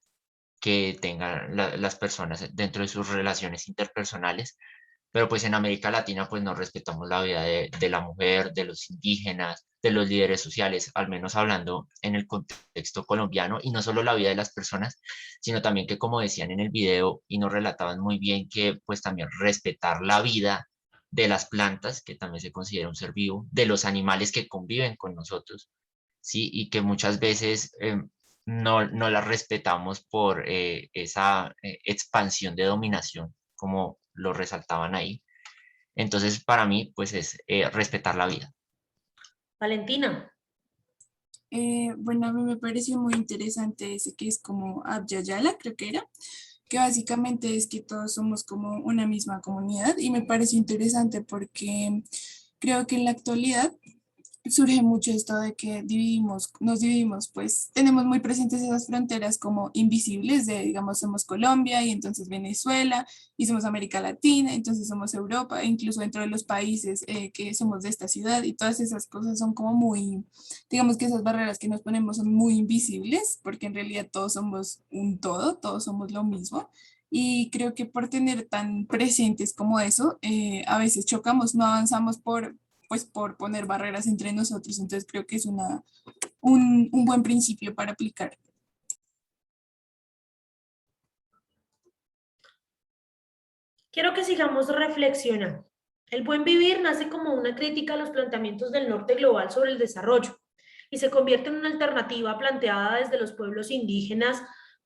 que tengan las personas dentro de sus relaciones interpersonales, pero pues en América Latina pues no respetamos la vida de la mujer, de los indígenas, de los líderes sociales, al menos hablando en el contexto colombiano, y no solo la vida de las personas, sino también que como decían en el video y nos relataban muy bien que pues también respetar la vida de las plantas, que también se considera un ser vivo, de los animales que conviven con nosotros, ¿sí? Y que muchas veces no las respetamos por esa expansión de dominación, como lo resaltaban ahí. Entonces, para mí, pues es respetar la vida. Valentina, Bueno, a mí me pareció muy interesante ese que es como Abya Yala, creo que era, que básicamente es que todos somos como una misma comunidad y me pareció interesante porque creo que en la actualidad surge mucho esto de que nos dividimos, pues tenemos muy presentes esas fronteras como invisibles de, digamos, somos Colombia y entonces Venezuela y somos América Latina, entonces somos Europa, e incluso dentro de los países que somos de esta ciudad y todas esas cosas son como muy, digamos que esas barreras que nos ponemos son muy invisibles porque en realidad todos somos un todo, todos somos lo mismo. Y creo que por tener tan presentes como eso, a veces chocamos, no avanzamos pues por poner barreras entre nosotros. Entonces creo que es un buen principio para aplicar. quiero que sigamos reflexionando. El buen vivir nace como una crítica a los planteamientos del norte global sobre el desarrollo y se convierte en una alternativa planteada desde los pueblos indígenas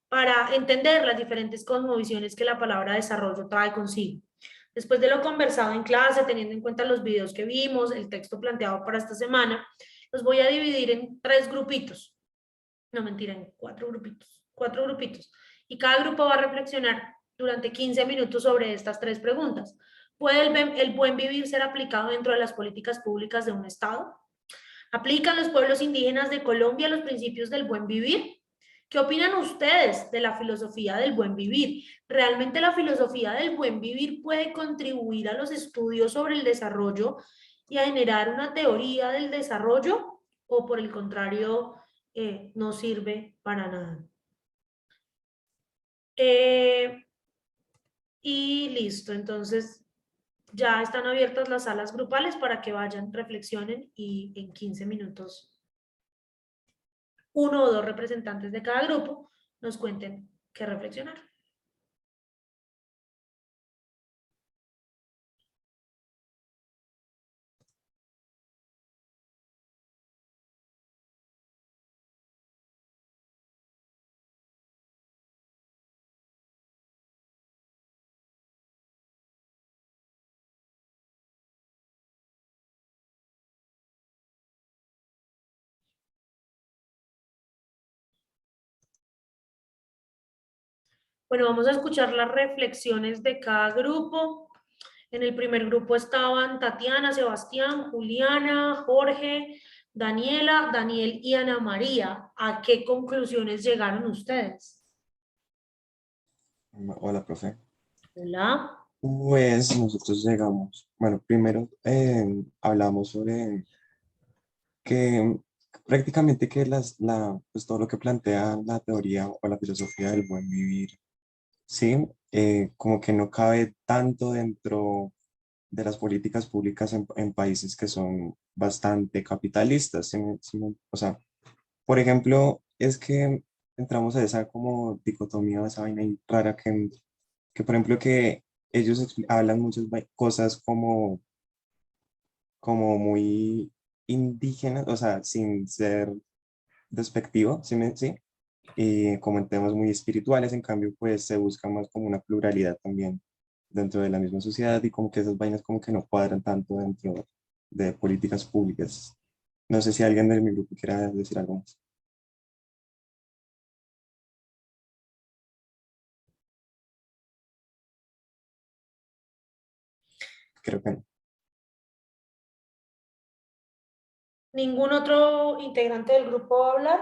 para entender las diferentes cosmovisiones que la palabra desarrollo trae consigo. Después de lo conversado en clase, teniendo en cuenta los videos que vimos, el texto planteado para esta semana, los voy a dividir en 3 grupitos. No, mentira, en 4 grupitos. 4 grupitos. Y cada grupo va a reflexionar durante 15 minutos sobre estas 3 preguntas. ¿Puede el buen vivir ser aplicado dentro de las políticas públicas de un Estado? ¿Aplican los pueblos indígenas de Colombia los principios del buen vivir? ¿Qué opinan ustedes de la filosofía del buen vivir? ¿Realmente la filosofía del buen vivir puede contribuir a los estudios sobre el desarrollo y a generar una teoría del desarrollo? ¿O por el contrario, no sirve para nada? Y listo, entonces ya están abiertas las salas grupales para que vayan, reflexionen y en 15 minutos 1 o 2 representantes de cada grupo nos cuenten qué reflexionar. Bueno, vamos a escuchar las reflexiones de cada grupo. En el primer grupo estaban Tatiana, Sebastián, Juliana, Jorge, Daniela, Daniel y Ana María. ¿A qué conclusiones llegaron ustedes? Hola, profe. Hola. Pues nosotros llegamos, bueno, primero hablamos sobre que prácticamente que pues todo lo que plantea la teoría o la filosofía del buen vivir, sí, como que no cabe tanto dentro de las políticas públicas en países que son bastante capitalistas, o sea, por ejemplo, es que entramos a esa como dicotomía, esa vaina ahí rara que por ejemplo, que ellos hablan muchas cosas como muy indígenas, o sea, sin ser despectivo, ¿sí? Y como en temas muy espirituales, en cambio, pues se busca más como una pluralidad también dentro de la misma sociedad y como que esas vainas como que no cuadran tanto dentro de políticas públicas. No sé si alguien de mi grupo quiera decir algo más. Creo que no. ¿Ningún otro integrante del grupo va a hablar?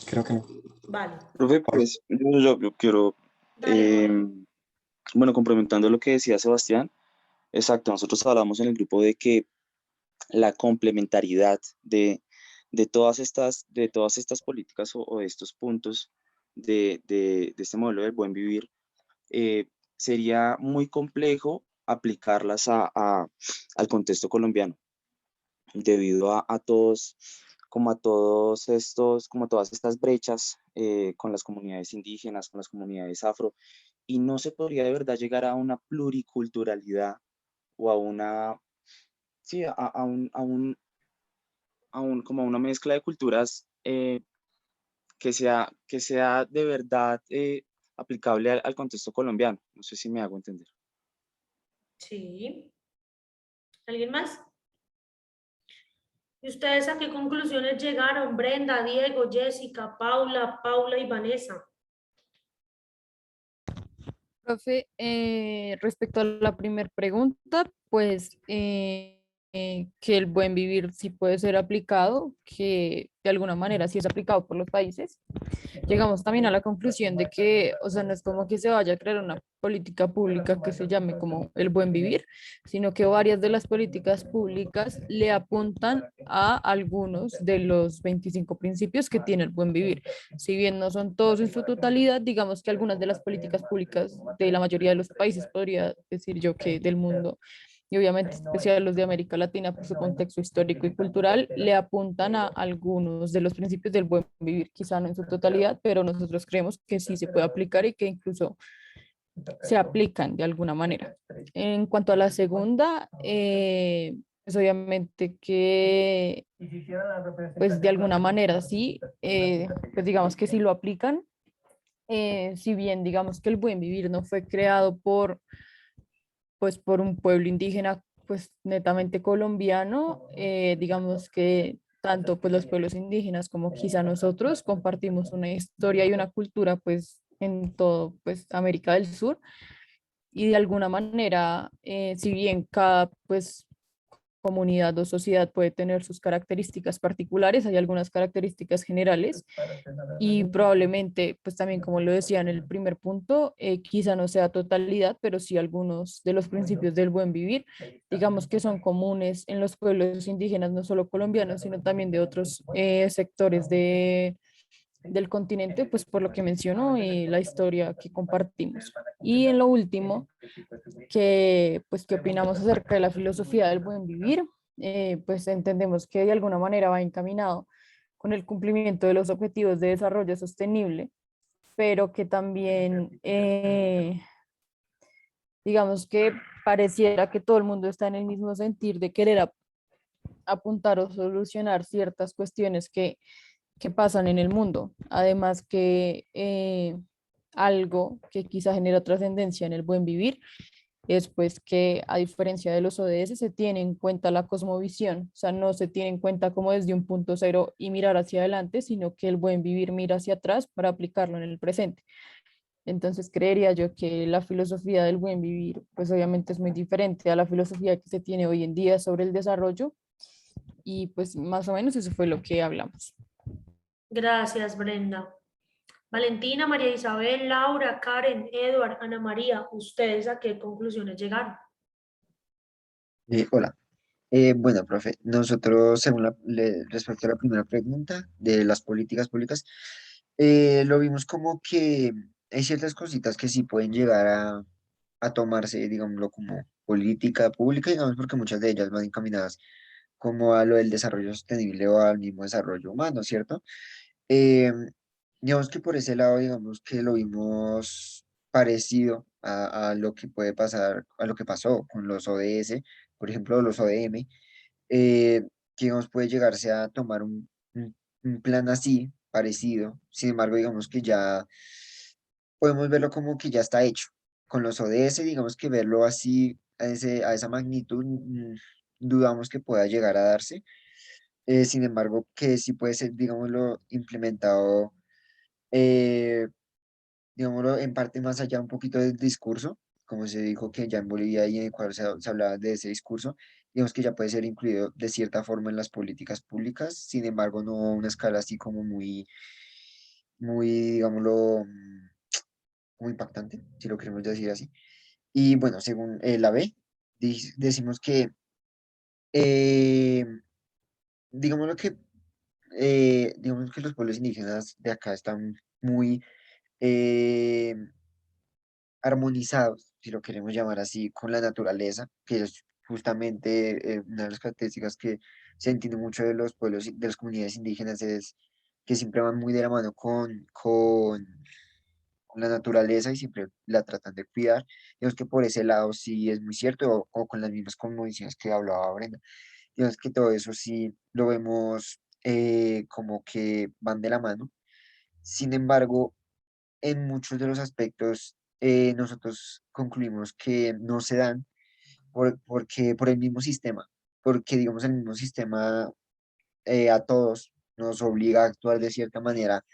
Creo que no. Vale. Profe, Por- pues yo quiero, Dale, Jorge. bueno, complementando lo que decía Sebastián, exacto, nosotros hablamos en el grupo de que la complementariedad de todas estas políticas o de estos puntos de este modelo del buen vivir, sería muy complejo aplicarlas al contexto colombiano, debido a todos, como a todos estos, como todas estas brechas con las comunidades indígenas, con las comunidades afro, y no se podría de verdad llegar a una pluriculturalidad o a una, sí, como a una mezcla de culturas que sea de verdad aplicable al contexto colombiano. No sé si me hago entender. Sí. ¿Alguien más? ¿Y ustedes a qué conclusiones llegaron? Brenda, Diego, Jessica, Paula y Vanessa. Profe, respecto a la primera pregunta, pues que el buen vivir sí puede ser aplicado, que de alguna manera sí es aplicado por los países. Llegamos también a la conclusión de que, o sea, no es como que se vaya a crear una política pública que se llame como el buen vivir, sino que varias de las políticas públicas le apuntan a algunos de los 25 principios que tiene el buen vivir. Si bien no son todos en su totalidad, digamos que algunas de las políticas públicas de la mayoría de los países, podría decir yo que del mundo, y obviamente especial los de América Latina por su contexto histórico y cultural, le apuntan a algunos de los principios del buen vivir, quizá no en su totalidad, pero nosotros creemos que sí se puede aplicar y que incluso se aplican de alguna manera. En cuanto a la segunda, pues obviamente que, pues de alguna manera sí, pues digamos que sí lo aplican, si bien digamos que el buen vivir no fue creado pues por un pueblo indígena pues netamente colombiano, digamos que tanto pues los pueblos indígenas como quizá nosotros compartimos una historia y una cultura pues en todo pues América del Sur, y de alguna manera, si bien cada pues comunidad o sociedad puede tener sus características particulares, hay algunas características generales y probablemente, pues también como lo decía en el primer punto, quizá no sea totalidad, pero sí algunos de los principios del buen vivir, digamos que son comunes en los pueblos indígenas, no solo colombianos, sino también de otros sectores del continente, pues por lo que menciono y la historia que compartimos. Y en lo último, que pues qué opinamos acerca de la filosofía del buen vivir, pues entendemos que de alguna manera va encaminado con el cumplimiento de los objetivos de desarrollo sostenible, pero que también, digamos que pareciera que todo el mundo está en el mismo sentir de querer apuntar o solucionar ciertas cuestiones que pasan en el mundo. Además que algo que quizá genera trascendencia en el buen vivir es pues que a diferencia de los ODS se tiene en cuenta la cosmovisión, o sea, no se tiene en cuenta como desde un punto cero y mirar hacia adelante, sino que el buen vivir mira hacia atrás para aplicarlo en el presente. Entonces creería yo que la filosofía del buen vivir pues obviamente es muy diferente a la filosofía que se tiene hoy en día sobre el desarrollo, y pues más o menos eso fue lo que hablamos. Gracias, Brenda. Valentina, María Isabel, Laura, Karen, Edward, Ana María, ¿ustedes a qué conclusiones llegaron? Hola. Bueno, profe, nosotros, según respecto a la primera pregunta de las políticas públicas, lo vimos como que hay ciertas cositas que sí pueden llegar a tomarse, digámoslo, como política pública, digamos, porque muchas de ellas van encaminadas como a lo del desarrollo sostenible o al mismo desarrollo humano, ¿cierto? Eh, digamos que por ese lado, digamos que lo vimos parecido a lo que puede pasar, a lo que pasó con los ODS, por ejemplo, los ODM, que digamos puede llegarse a tomar un plan así, parecido. Sin embargo, digamos que ya podemos verlo como que ya está hecho. Con los ODS, digamos que verlo así, a esa magnitud, dudamos que pueda llegar a darse. Sin embargo, que sí puede ser, digámoslo, implementado, eh, digámoslo, en parte más allá un poquito del discurso, como se dijo que ya en Bolivia y en Ecuador se hablaba de ese discurso, digamos que ya puede ser incluido de cierta forma en las políticas públicas, sin embargo, no a una escala así como muy, digámoslo, muy impactante, si lo queremos decir así. Y bueno, según la B, decimos que, eh, digámoslo que, digamos que los pueblos indígenas de acá están muy eh, armonizados, si lo queremos llamar así, con la naturaleza, que es justamente una de las características que se entiende mucho de los pueblos, de las comunidades indígenas, es que siempre van muy de la mano con la naturaleza y siempre la tratan de cuidar. Digamos que por ese lado sí es muy cierto, o con las mismas condiciones que hablaba Brenda. Digamos que todo eso sí lo vemos como que van de la mano. Sin embargo, en muchos de los aspectos nosotros concluimos que no se dan porque por el mismo sistema, porque digamos el mismo sistema a todos nos obliga a actuar de cierta manera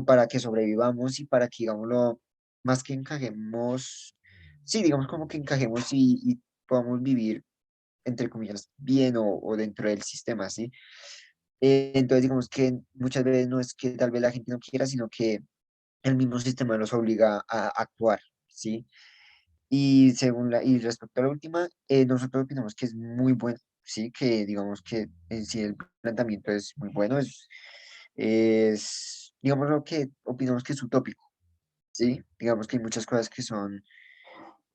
para que sobrevivamos y para que, digámoslo, más que encajemos, sí, digamos como que encajemos y podamos vivir, entre comillas, bien o dentro del sistema, ¿sí? Entonces, digamos que muchas veces no es que tal vez la gente no quiera, sino que el mismo sistema los obliga a actuar, ¿sí? Y respecto a la última, nosotros opinamos que es muy bueno, ¿sí? Que digamos que en sí el planteamiento es muy bueno, digamos lo que opinamos que es utópico, ¿sí? Digamos que hay muchas cosas que son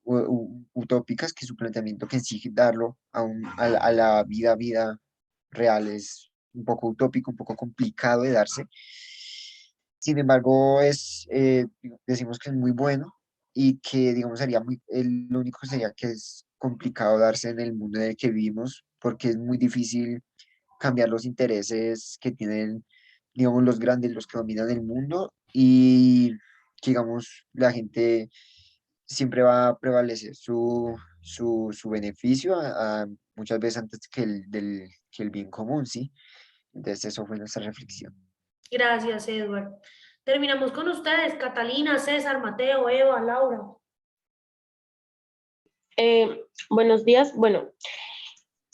utópicas, que su planteamiento que en sí darlo a la vida real es un poco utópico, un poco complicado de darse. Sin embargo, decimos que es muy bueno y que, digamos, lo único sería que es complicado darse en el mundo en el que vivimos, porque es muy difícil cambiar los intereses que tienen, digamos, los grandes, los que dominan el mundo, y que, digamos, la gente siempre va a prevalecer su beneficio muchas veces antes que el bien común, ¿sí? Entonces, eso fue nuestra reflexión. Gracias, Edward. Terminamos con ustedes, Catalina, César, Mateo, Eva, Laura. Buenos días. Bueno,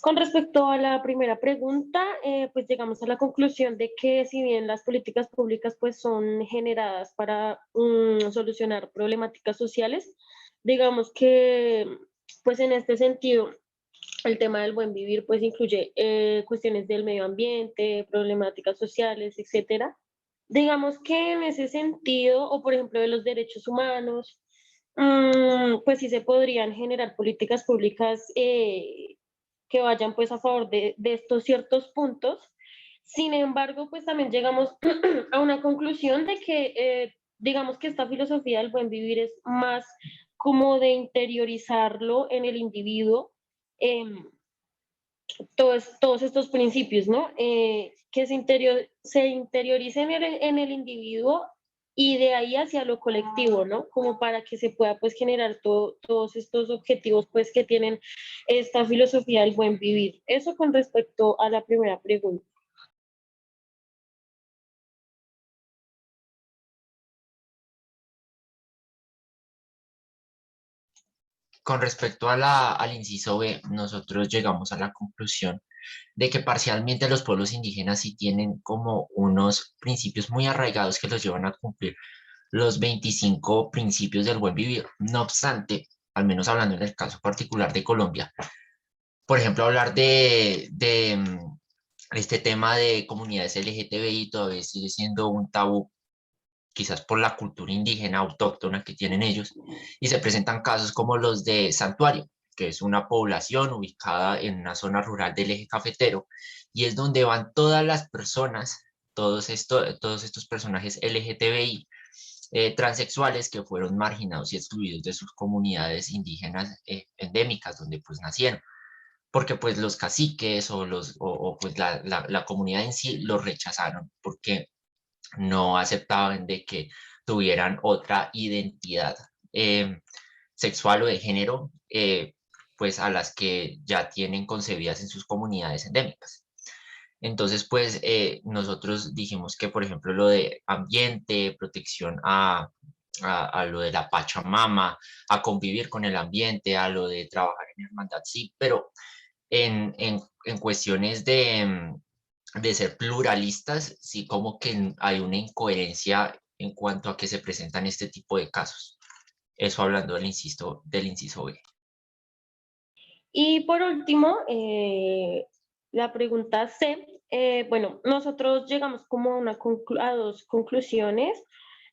con respecto a la primera pregunta, pues llegamos a la conclusión de que si bien las políticas públicas pues son generadas para solucionar problemáticas sociales, digamos que pues en este sentido el tema del buen vivir pues incluye cuestiones del medio ambiente, problemáticas sociales, etcétera. Digamos que en ese sentido, o por ejemplo de los derechos humanos, pues sí se podrían generar políticas públicas que vayan pues a favor de estos ciertos puntos. Sin embargo, pues también llegamos a una conclusión de que digamos que esta filosofía del buen vivir es más como de interiorizarlo en el individuo, em, todos estos principios, ¿no? Que se interioricen en el individuo y de ahí hacia lo colectivo, ¿no? Como para que se pueda pues generar todos estos objetivos pues que tienen esta filosofía del buen vivir. Eso con respecto a la primera pregunta. Con respecto al inciso B, nosotros llegamos a la conclusión de que parcialmente los pueblos indígenas sí tienen como unos principios muy arraigados que los llevan a cumplir los 25 principios del buen vivir. No obstante, al menos hablando en el caso particular de Colombia, por ejemplo, hablar de este tema de comunidades LGTBI todavía sigue siendo un tabú, quizás por la cultura indígena autóctona que tienen ellos, y se presentan casos como los de Santuario, que es una población ubicada en una zona rural del eje cafetero, y es donde van todas las personas, todos estos personajes LGTBI, transexuales que fueron marginados y excluidos de sus comunidades indígenas endémicas, donde pues nacieron, porque pues los caciques o pues la comunidad en sí los rechazaron, porque no aceptaban de que tuvieran otra identidad sexual o de género, pues a las que ya tienen concebidas en sus comunidades endémicas. Entonces, pues nosotros dijimos que, por ejemplo, lo de ambiente, protección a lo de la Pachamama, a convivir con el ambiente, a lo de trabajar en hermandad, sí, pero en cuestiones de ser pluralistas, sí como que hay una incoherencia en cuanto a que se presentan este tipo de casos. Eso hablando del inciso B. Y por último, la pregunta C, bueno, nosotros llegamos como a, a dos conclusiones.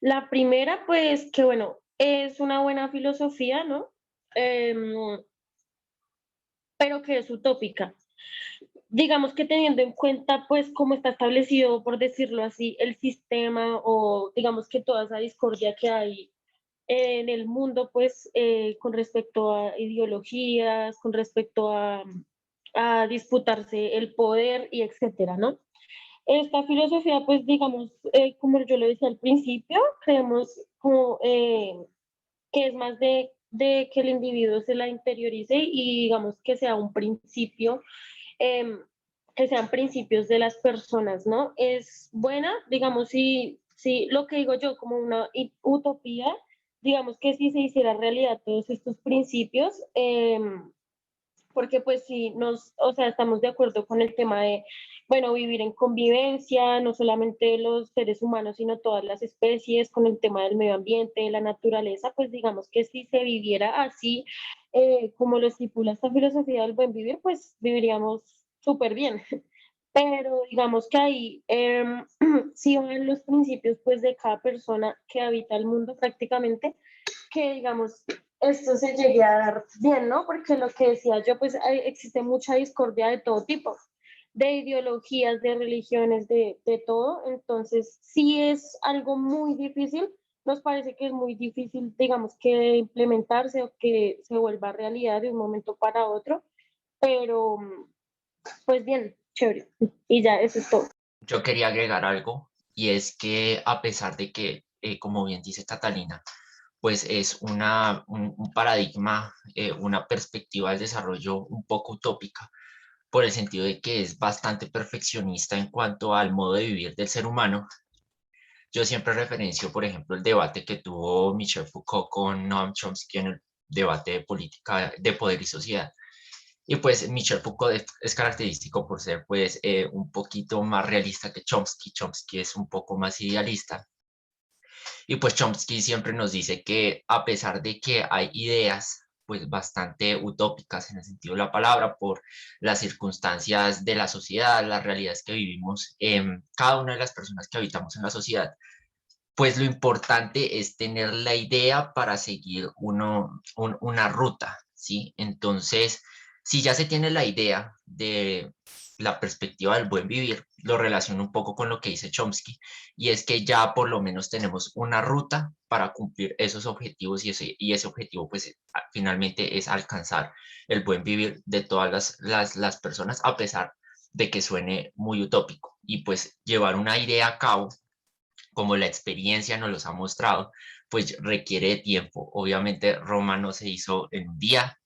La primera, pues que bueno, es una buena filosofía, ¿no? Pero que es utópica. Digamos que teniendo en cuenta, pues, cómo está establecido, por decirlo así, el sistema o digamos que toda esa discordia que hay en el mundo, pues, con respecto a ideologías, con respecto a disputarse el poder y etcétera, ¿no? Esta filosofía, pues, digamos, como yo lo decía al principio, creemos como, que es más de que el individuo se la interiorice y digamos que sea un principio, em, que sean principios de las personas, ¿no? Es buena, digamos, si lo que digo yo como una utopía, digamos que si se hiciera realidad todos estos principios, porque pues si nos, o sea, estamos de acuerdo con el tema de, bueno, vivir en convivencia, no solamente los seres humanos, sino todas las especies, con el tema del medio ambiente, la naturaleza, pues digamos que si se viviera así, como lo estipula esta filosofía del buen vivir, pues viviríamos súper bien. Pero digamos que ahí sí van los principios pues de cada persona que habita el mundo prácticamente, que digamos esto se llegue a dar bien, ¿no? Porque lo que decía yo, pues existe mucha discordia de todo tipo, de ideologías, de religiones, de todo. Entonces, sí es algo muy difícil, nos parece que es muy difícil, digamos, que implementarse o que se vuelva realidad de un momento para otro, pero pues bien, chévere. Y ya, eso es todo. Yo quería agregar algo, y es que a pesar de que, como bien dice Catalina, pues es un paradigma, una perspectiva del desarrollo un poco utópica, por el sentido de que es bastante perfeccionista en cuanto al modo de vivir del ser humano. Yo siempre referencio, por ejemplo, el debate que tuvo Michel Foucault con Noam Chomsky en el debate de política de poder y sociedad. Y pues Michel Foucault es característico por ser pues un poquito más realista que Chomsky. Chomsky es un poco más idealista. Y pues Chomsky siempre nos dice que a pesar de que hay ideas pues bastante utópicas en el sentido de la palabra por las circunstancias de la sociedad, las realidades que vivimos, cada una de las personas que habitamos en la sociedad, pues lo importante es tener la idea para seguir una ruta, ¿sí? Entonces, si ya se tiene la idea de la perspectiva del buen vivir, lo relaciono un poco con lo que dice Chomsky, y es que ya por lo menos tenemos una ruta para cumplir esos objetivos, y ese objetivo pues finalmente es alcanzar el buen vivir de todas las personas, a pesar de que suene muy utópico, y pues llevar una idea a cabo como la experiencia nos los ha mostrado, pues requiere de tiempo. Obviamente Roma no se hizo en un día,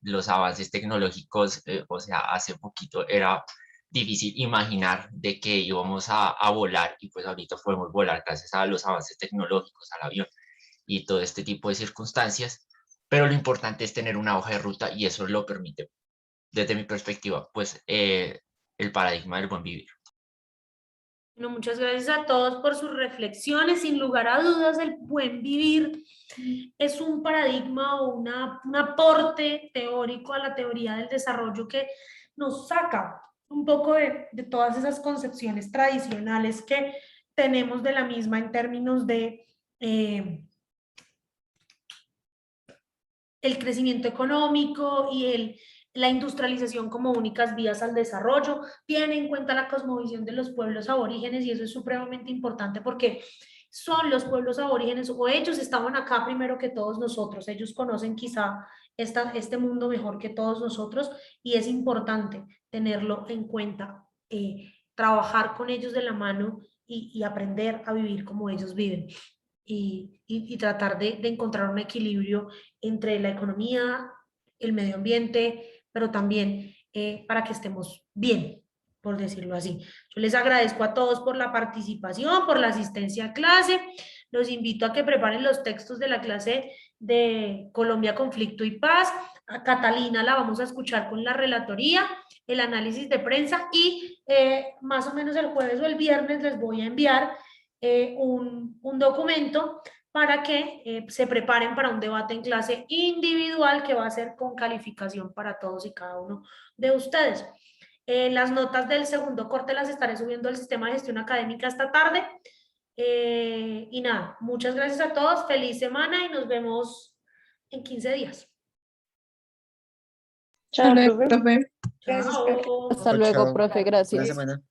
los avances tecnológicos, o sea, hace poquito era difícil imaginar de que íbamos a volar, y pues ahorita podemos volar gracias a los avances tecnológicos, al avión y todo este tipo de circunstancias, pero lo importante es tener una hoja de ruta, y eso lo permite, desde mi perspectiva, pues el paradigma del buen vivir. Bueno, muchas gracias a todos por sus reflexiones. Sin lugar a dudas, el buen vivir es un paradigma o un aporte teórico a la teoría del desarrollo que nos saca un poco de todas esas concepciones tradicionales que tenemos de la misma en términos de el crecimiento económico y la industrialización como únicas vías al desarrollo. Tiene en cuenta la cosmovisión de los pueblos aborígenes y eso es supremamente importante porque son los pueblos aborígenes o ellos estaban acá primero que todos nosotros, ellos conocen quizá este mundo mejor que todos nosotros y es importante tenerlo en cuenta, trabajar con ellos de la mano y aprender a vivir como ellos viven. Y tratar de encontrar un equilibrio entre la economía, el medio ambiente, pero también para que estemos bien, por decirlo así. Yo les agradezco a todos por la participación, por la asistencia a clase. Los invito a que preparen los textos de la clase de Colombia, Conflicto y Paz. A Catalina la vamos a escuchar con la relatoría, el análisis de prensa y más o menos el jueves o el viernes les voy a enviar un documento para que se preparen para un debate en clase individual que va a ser con calificación para todos y cada uno de ustedes. Las notas del segundo corte las estaré subiendo al sistema de gestión académica esta tarde. Y nada, muchas gracias a todos, feliz semana y nos vemos en 15 días. Chao, profe. Gracias, profe. Chao. Hasta luego, Chao. profe, Buena gracias. semana.